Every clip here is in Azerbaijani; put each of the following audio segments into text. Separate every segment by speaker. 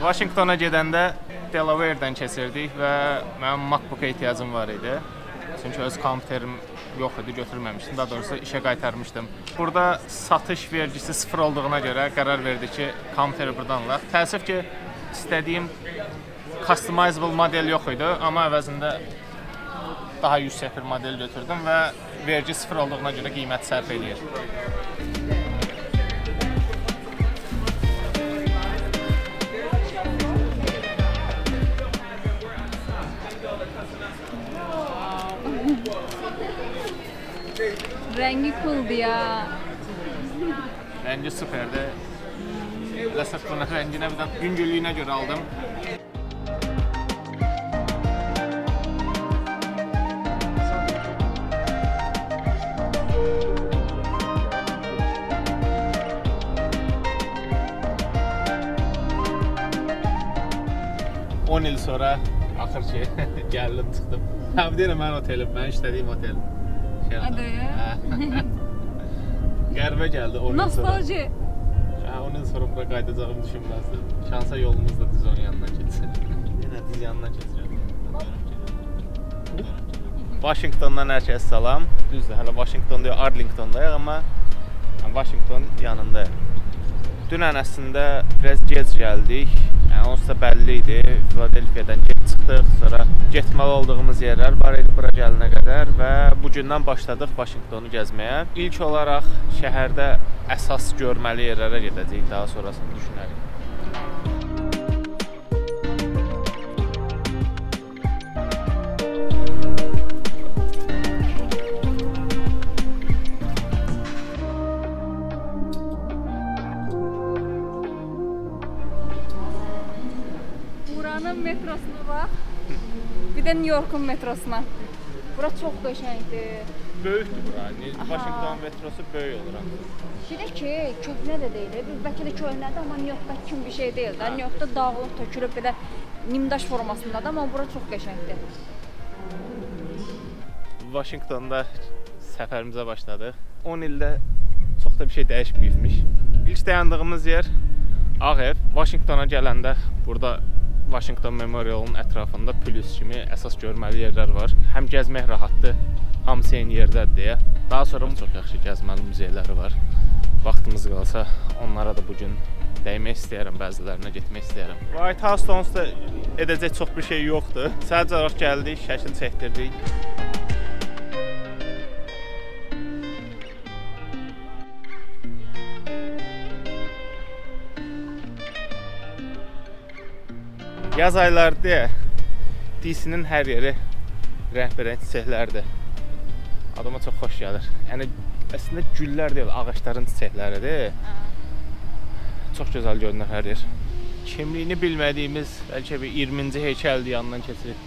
Speaker 1: Washingtona gedəndə Delaware'dən keçirdik və mənim MacBook-a ehtiyacım var idi. Çünki öz kompüterim yox idi, götürməmişdim. Daha doğrusu işə qaytarmışdım. Burada satış vergisi sıfır olduğuna görə qərar verdik ki, kompüteri buradan alaq. Təəssüf ki, istədiyim customizable model yox idi, amma əvəzində daha yüksək bir model götürdüm və vergi sıfır olduğuna görə qiymət sərf edir.
Speaker 2: Rengi cooldu ya.
Speaker 1: Rengi süperdi. Elə sırf bunun renginə bir də güncüllüyünə görə aldım. On il sonra axır ki gəldim çıxdım. Bir deyirəm mənim otelim, mən işlədiyim otel.
Speaker 2: Hadi ya.
Speaker 1: Qəribə gəldi 10 il sonra.
Speaker 2: Nostalji.
Speaker 1: 10 il sonra bura qayıdacağımı düşünməzdim. Şansa yolumuz da düz onun yanından keçsin. Yenə düz yanından keçirəm. Washingtondan hər kəs salam. Düzdür, hələ Washington deyil, Arlingtondayıq, amma Washington yanındayıq. Dünən əslində biraz gec gəldik. Onsuz da bəlli idi. Philadelphia'dan gec çıxdıq. Sonra getməli olduğumuz yerlər var idi bura gəlinə qədər və bugündən başladıq Washingtonu gəzməyə. İlk olaraq şəhərdə əsas görməli yerlərə gedəcəyik. Daha sonrasını düşünərik.
Speaker 2: Metrosuna bax. Bir də New York'un metrosuna. Bura çox qəşəngdir.
Speaker 1: Böyükdür bura. Washington metrosu böyük olur.
Speaker 2: Bir də ki, köhnə də deyil. Bəlkə də köhnədir, amma New York'dakı kimi bir şey deyil də. New York'da dağılıb, tökülüb belə nimdaş formasındadır, amma bura çox qəşəngdir.
Speaker 1: Washingtonda səfərimizə başladıq. 10 ildə çox da bir şey dəyişməyibmiş. İlk dayandığımız yer Ağ Ev. Washingtona gələndə burada Washington Memorial'ın ətrafında plus kimi əsas görməli yerlər var. Həm gəzmək rahatdır, hamısı eyni yerdədir deyə. Daha sonra çox yaxşı gəzməli muzeyləri var. Vaxtımız qalsa onlara da bugün dəymək istəyərəm, bəzilərinə getmək istəyərəm. White House-da onsuz da edəcək çox bir şey yoxdur. Sadəcə olaraq gəldik, şəkil çəkdirdik. Yaz aylardır, DC-nin hər yeri rəngbərəng çiçəklərdir. Adama çox xoş gəlir. Yəni, əslində güllər deyil, ağaçların çiçəkləridir. Çox gözəl görünür hər yer. Kimliyini bilmədiyimiz, bəlkə bir 20-ci heykəldir yanından keçirik.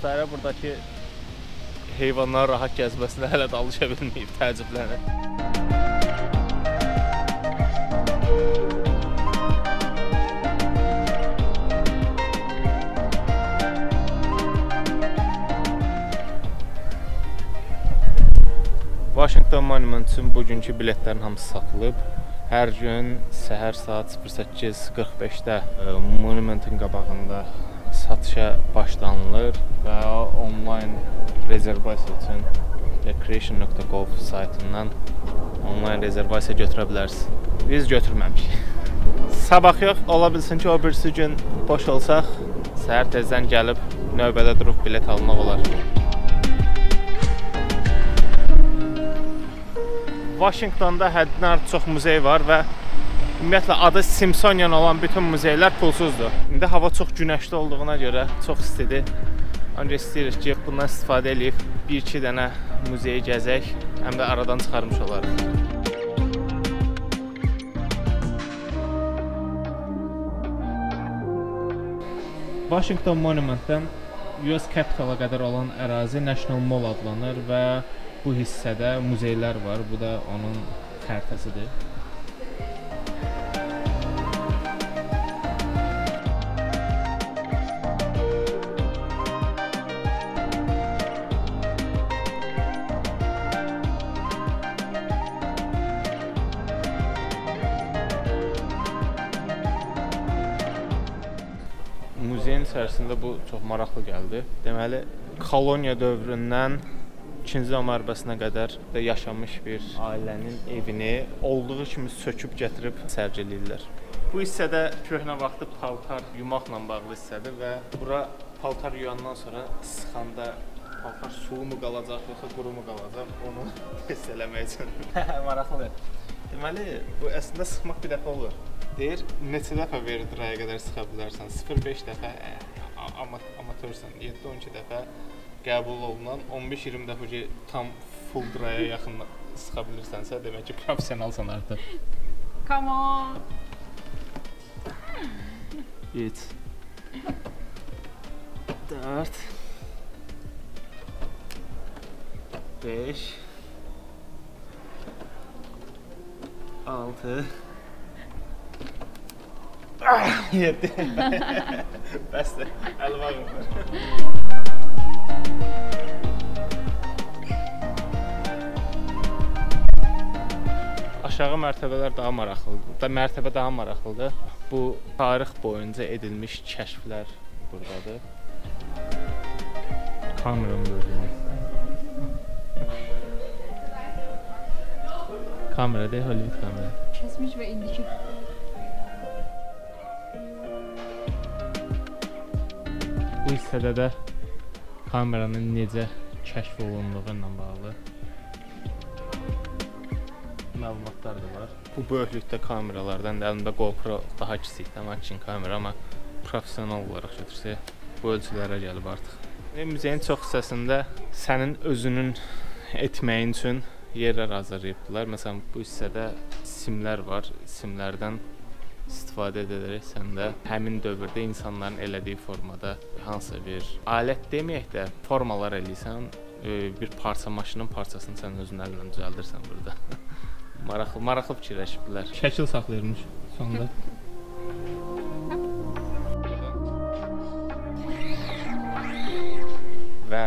Speaker 1: Sarı buradakı heyvanlar rahat gəzməsinə hələ də alışa bilməyib, təəccüblənir. Washington Monument üçün bugünkü biletlərin hamısı satılıb. Hər gün səhər saat 08:45-də Monumentin qabağında satışa başlanılır və onlayn rezervasiya üçün recreation.gov saytından onlayn rezervasiya götürə bilərsiniz. Biz götürməmişik. Sabah yox, ola bilsin ki, o birisi gün boş olsaq, səhər tezdən gəlib növbədə durub bilet almaq olar. Washingtonda həddindən artıq çox muzey var və ümumiyyətlə adı Smithsonian olan bütün muzeylər pulsuzdur. İndi hava çox günəşli olduğuna görə çox istidir. Ancaq istəyirik ki, bundan istifadə edib 1-2 dənə muzeyi gəzək, həm də aradan çıxarmış olarıq. Washington Monumentdən US Capitol-a qədər olan ərazi National Mall adlanır və bu hissədə muzeylər var. Bu da onun xəritəsidir. içərisində bu çox maraqlı gəldi. Deməli, koloniya dövründən 2-ci Dünya müharibəsinə qədər də yaşamış bir ailənin evini olduğu kimi söküb gətirib sərgiləyirlər. Bu hissədə köhnə vaxtı paltar yumaqla bağlı hissədir və bura paltar yuyandan sonra sıxanda paltar sulu mu qalacaq, yoxsa quru mu qalacaq, onu test eləmək üçün. Maraqlıdır. Deməli, bu əslində sıxmaq bir dəfə olur. Deyir, neçə dəfə verir draya qədər sıxa bilərsən? 0-5 dəfə amatörsən, 7-12 dəfə qəbul olunan, 15-20 dəfə ki, tam full draya yaxın sıxa bilirsənsə, demək ki, professionalsan artıq.
Speaker 2: Come on!
Speaker 1: 3 4 5 6 7 Bəsdir, əl var mı? Aşağı mərtəbələr daha maraqlıdır. Mərtəbə daha maraqlıdır. Bu tarix boyunca edilmiş kəşflər burdadır. Kameranı görürəm. Kamera deyil, Hollywood kamera.
Speaker 2: Kəsmiş və indiki.
Speaker 1: Bu hissədə də kameranın necə kəşf olunduğu ilə bağlı məlumatlar da var. Bu böyüklükdə kameralardan əlimdə GoPro daha kiçikdir, action kamera, amma professional olaraq götürsək bu ölçülərə gəlib artıq. Muzeyin çox hissəsində sənin özünün etməyin üçün yerlər hazırlayıbdılar. Məsələn, bu hissədə simlər var. Simlərdən istifadə edərək sən də həmin dövrdə insanların elədiyi formada hansısa bir alət deməyək də formalar eləyirsən, bir parça, maşının parçasını sən özün əlinlə düzəldirsən burada. Maraqlı fikirləşibdilər. Şəkil saxlayırmış sonda. Və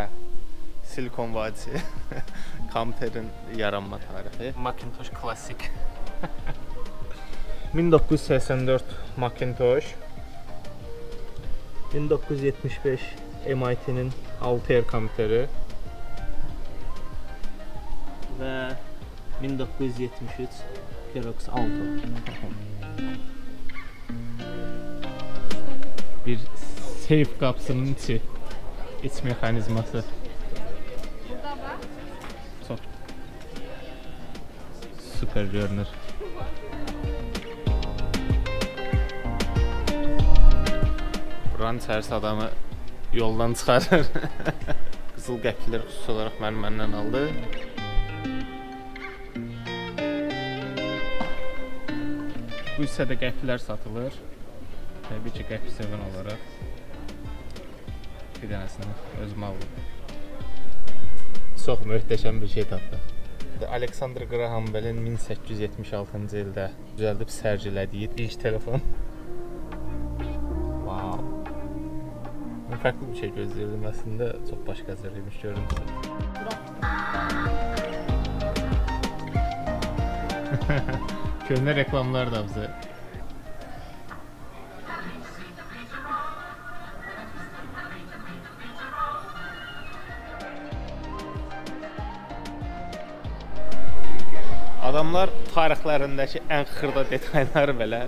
Speaker 1: Silikon vadisi, kompüterin yaranma tarixi, Macintosh klassik. 1984 Macintosh, 1975 MIT'nin Altair kompüteri və 1973 Xerox Alto. Bir seyf qapısının iç mexanizması.
Speaker 2: Burada var.
Speaker 1: Çox süper görünür. Buranın içərisi adamı yoldan çıxarır. Qızıl qəpiklər xüsusi olaraq məndən aldı. Bu hissədə qəpiklər satılır. Təbii ki, qəpik sevən olaraq bir dənəsini özümə aldım. Çox möhtəşəm bir şey tapdıq. Alexander Graham Bell'in 1876-cı ildə düzəldib sərgilədiyi ilk telefon. Wow. Mən fərqli bir şey gözləyirdim əslində, çox başqacırıymış görüntüsü. Köhnə reklamlar da bizə. Adamlar tarixlərindəki ən xırda detalları belə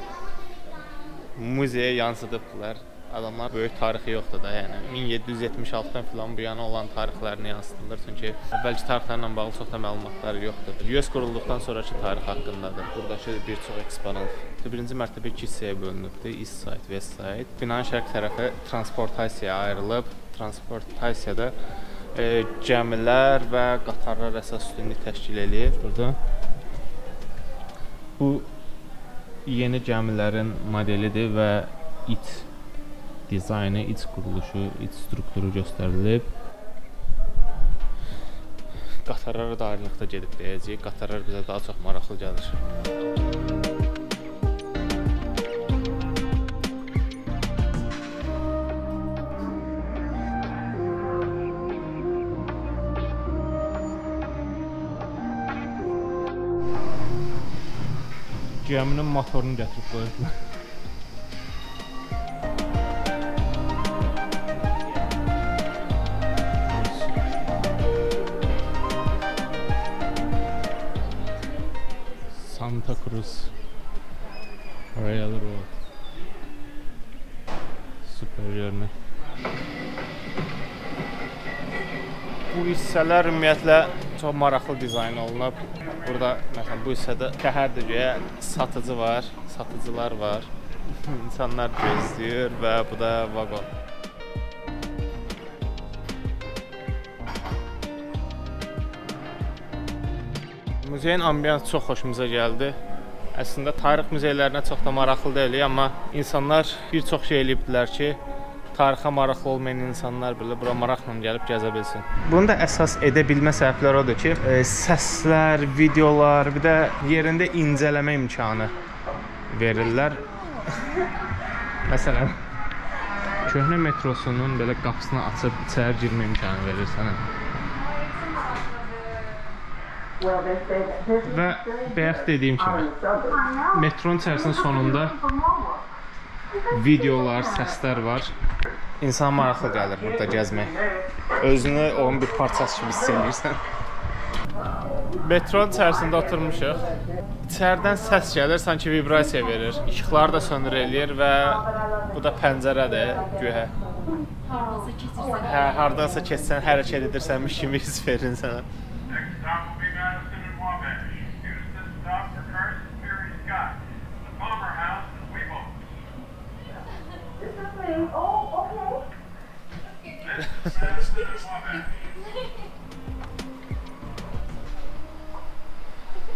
Speaker 1: muzeyə yansıdıbdılar. Adamlar böyük tarixi yoxdur da, yəni 1776-dan filan bu yana olan tarixlərini yansıdırlar. Çünki əvvəlki tarixlərlə bağlı çox da məlumatlar yoxdur. US qurulduqdan sonraki tarix haqqındadır. Buradakı bir çox eksponat. Birinci mərtəbə iki hissəyə bölünübdür. East Side, West Side. Binanın şərq tərəfi transportasiyaya ayrılıb. Transportasiyada gəmilər və qatarlar əsas üstünlük təşkil edir burada. Bu yeni gəmilərin modelidir və iç dizaynı, iç quruluşu, iç strukturu göstərilib. Qatarlara da ayrılıqda gedib deyəcəyik. Qatarlar bizə daha çox maraqlı gəlir. Gəminin motorunu gətirib qoyublar. Santa Cruz Railroad. Süper görünür. Bu hissələr ümumiyyətlə çox maraqlı dizayn olunub. Burada məsələn bu hissədə şəhərdir göyə satıcı var, satıcılar var. İnsanlar gözləyir və bu da vaqon. Muzeyin ambiyansı çox xoşumuza gəldi. Əslində tarix muzeylərinə çox da maraqlı deyilik, amma insanlar bir çox şey eləyibdilər ki, tarixə maraqlı olmayan insanlar belə bura maraqla gəlib gəzə bilsin. Bunu da əsas edə bilmə səbəbləri odur ki, səslər, videolar, bir də yerində incələmə imkanı verirlər. Məsələn, köhnə metrosunun belə qapısını açıb içəri girmə imkanı verir sənə. Və bayaq dediyim kimi, metronun içərisinin sonunda videolar, səslər var. İnsan maraqlı gəlir burada gəzmək. Özünü onun bir parçası kimi hiss edirsən. Metronun içərisində oturmuşuq. İçəridən səs gəlir, sanki vibrasiya verir. İşıqları da söndür eləyir və bu da pəncərədir güya. Hardansa keçsən, hərəkət edirsənmiş kimi hiss verir sənə.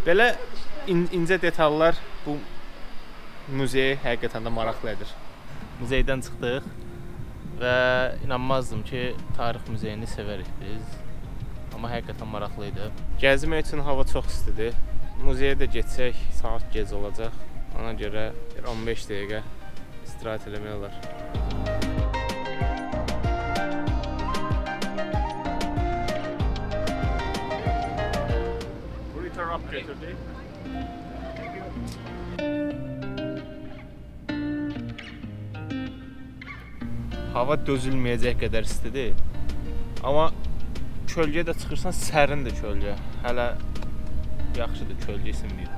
Speaker 1: Belə incə detallar bu muzeyi həqiqətən də maraqlı edir.
Speaker 3: Muzeydən çıxdıq və inanmazdım ki, tarix muzeyini sevərik biz. Amma həqiqətən maraqlı idi.
Speaker 1: Gəzmək üçün hava çox istidir. Muzeyə də getsək, saat gec olacaq. Ona görə 15 dəqiqə istirahət eləmək olar. Hava dözülməyəcək qədər istidir. Amma kölgəyə də çıxırsan, sərindir kölgə. Hələ yaxşıdır, kölgə isinməyir.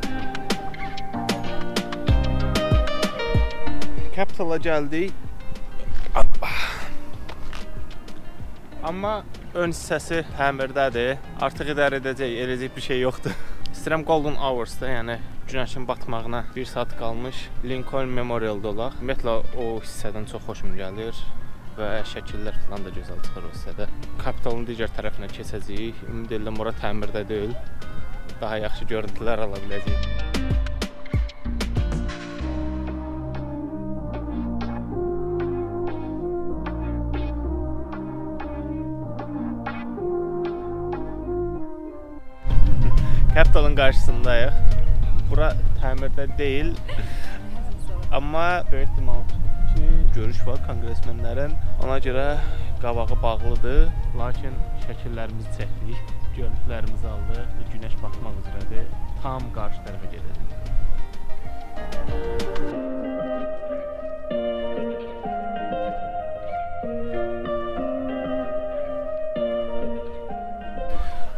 Speaker 1: Capitala gəldik. Amma ön hissəsi həmirdədir. Artıq idarə edəcək, eləcək bir şey yoxdur. İstəyirəm Golden Hours-da, yəni günəşin batmağına 1 saat qalmış Lincoln Memorial-da olaq. Ümumiyyətlə o hissədən çox xoşum gəlir və şəkillər falan da gözəl çıxır o hissədə. Kapitalın digər tərəfinə keçəcəyik. Ümid edirəm ora təmirdə deyil. Daha yaxşı görüntülər ala biləcəyik. Capitalın qarşısındayıq. Bura təmirdə deyil. Amma böyük ehtimal ki, görüş var konqresmenlərin. Ona görə qabağı bağlıdır. Lakin şəkillərimizi çəkdik, görüntülərimizi aldıq. Günəş batmaq üzrədir. Tam qarşı tərəfə gedəcəyik.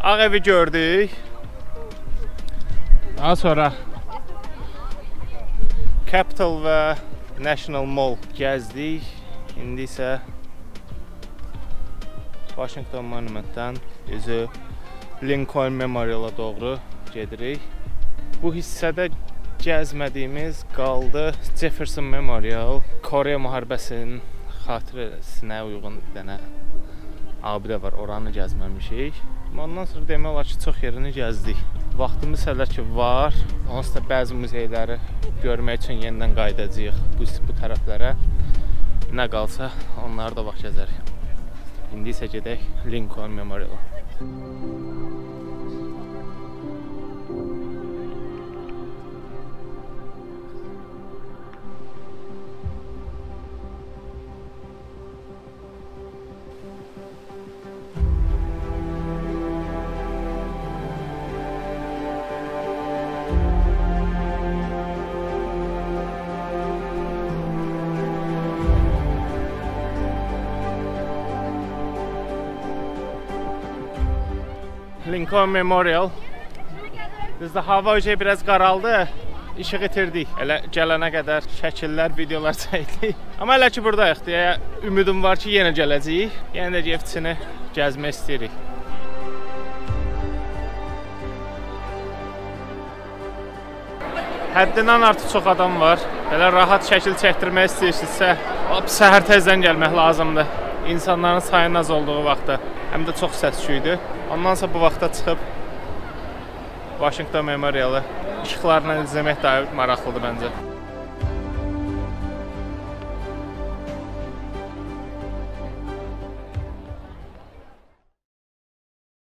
Speaker 1: Ağ evi gördük. Daha sonra Capital və National Mall gəzdik. İndi isə Washington Monumentdən özü Lincoln Memorial-a doğru gedirik. Bu hissədə gəzmədiyimiz qaldı Jefferson Memorial. Koreya müharibəsinin xatirəsinə uyğun bir dənə abidə var, oranı gəzməmişik. Ondan sonra demək olar ki, çox yerini gəzdik. Vaxtımız hələ ki var. Onsuz da bəzi muzeyləri görmək üçün yenidən qayıdacağıq bu tərəflərə. Nə qalsa onları da vaxt gəzərik. İndi isə gedək Lincoln Memorial-a. Lincoln Memorial Düzdür, hava öcəyi biraz qaraldı. İşıq itirdik. Elə gələnə qədər şəkillər, videolar çəkdik. Amma hələ ki buradayıq deyə ümidim var ki, yenə gələcəyik. Yenə də Yevçini gəzmək istəyirik. Həddindən artıq çox adam var. Belə rahat şəkil çəkdirmək istəyirsinizsə, səhər tezdən gəlmək lazımdır. İnsanların sayının az olduğu vaxtda. Həm də çox səs-küydür. Ondan sonra bu vaxta çıxıb Washington Memorialı işıqlarla izləmək daha maraqlıdır bəncə.